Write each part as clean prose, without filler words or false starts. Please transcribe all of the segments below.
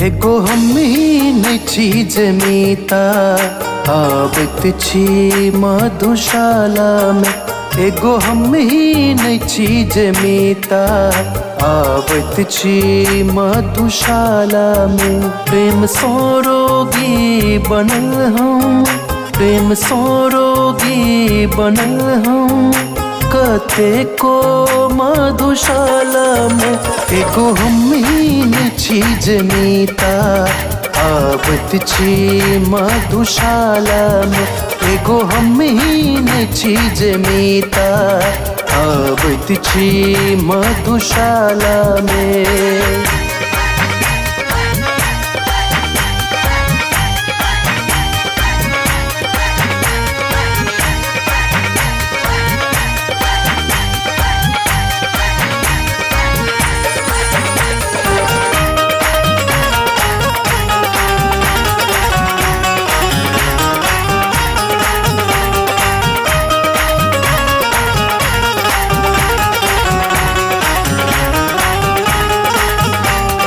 एगो हमीन चीज मीता आवत छी मधुशाला में। एगो हमीन चीज मीता आवत छी मधुशाला में। प्रेम सो रोगी बनल हम, प्रेम सो रोगी बनल हम, कते को मधुशाला में। एगो हमीन चीज मीता आवत छी मधुशाला में। एगो हमीन चीज मीता आवत छी मधुशाला में।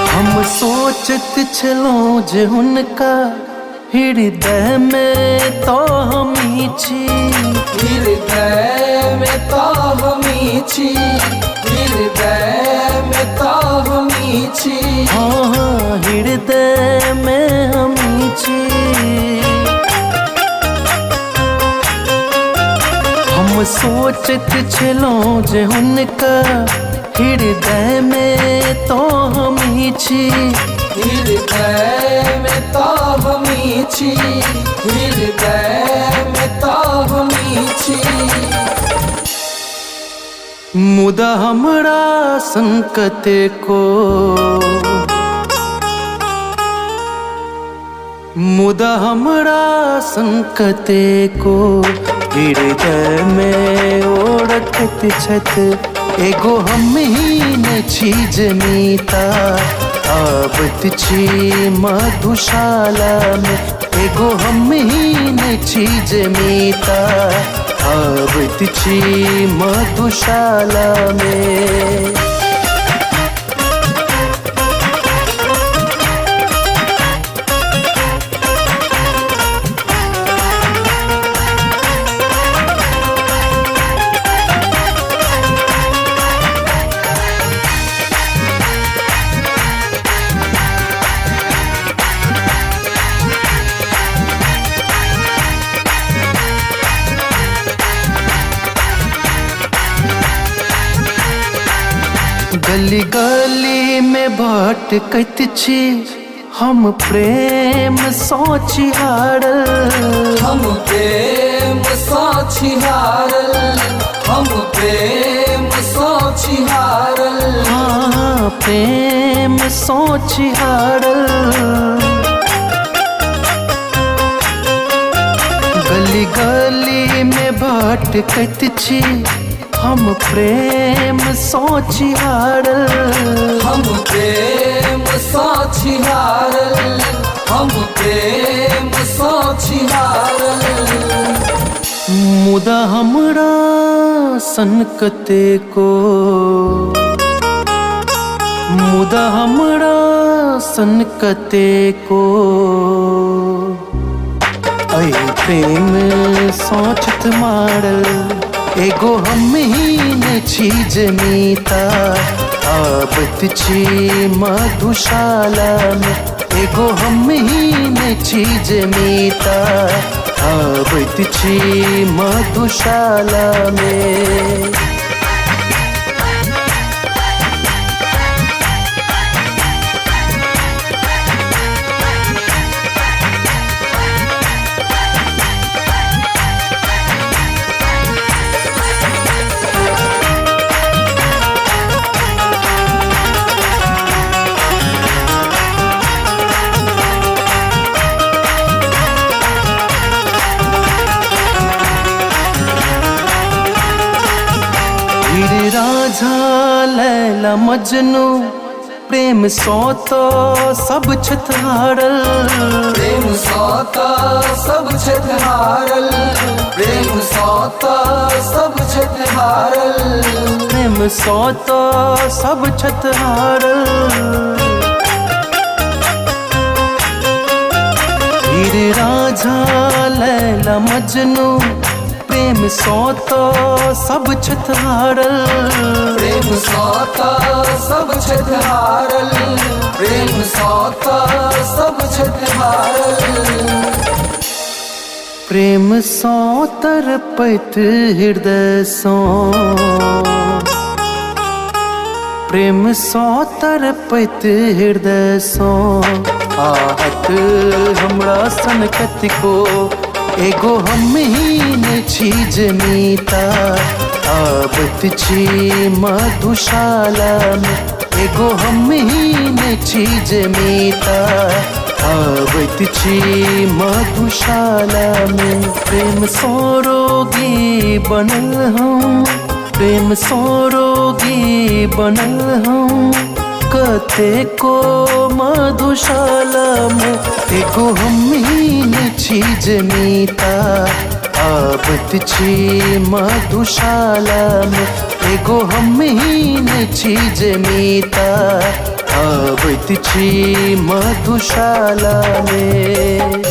हम सोचत छलहुँ जे हुनका हृदय में तो हमी छी, हृदय में तो हमी छी, हृदय में तो हमी छी। हाँ हृदय में हमी छी। हम सोचत छलहुँ जे हुनका हृदय में तो हमी छी, हृदय में तो हमी छी, हृदय में तो हमी छी। मुदा हमरा संकट को, मुदा हमरा संकट को हृदय में ओढ़त छत। एगो हमीन चीज मीता आवत छी मधुशाला में। एगो हमीन चीज मीता आवत छी मधुशाला में। गली गली में भटकत छी हम प्रेम सोची हारल। हम प्रेम सोची हारल, हम प्रेम सोची हारल। हाँ प्रेम सोची हारल। गली गली में भटकत छी हम प्रेम सोची हारल। हम प्रेम सोची हारल, हम प्रेम सोची हारल। मुदा हमरा संकटे को, मुदा हमरा संकटे को ऐ प्रेम सोचत मारल। एगो हमीन चीज मीता आवत छी मधुशाला में। एगो हमीन चीज मीता आवत छी मधुशाला में। हीर राझा लैला मजनू प्रेम सो तो सब छत हारल। प्रेम सो तो सब छत हारल, प्रेम सो तो सब छत हारल। प्रेम सो तो सब छत हारल। हीर राझा लैला मजनू प्रेम सौतो सब छत हारल प्रेम सौता सब छत हारल प्रेम सौता सब छत हारल प्रेम सौ तरपत हृदय सौ प्रेम सौ तरपत हृदय सौ आहत हमरा सनकत को एगो हम ही ने चीज मीता आबत छी मधुशाला में एगो हम ही ने चीज मीता आबत छी मधुशाला में प्रेम सोरोगी बनल हम प्रेम सोरोगी बनल हम कते को मधुशाला में एगो हम ही ने चीज मीता आबत छी मधुशाला में एगो हम ही ने चीज मीता आबत छी मधुशाला में।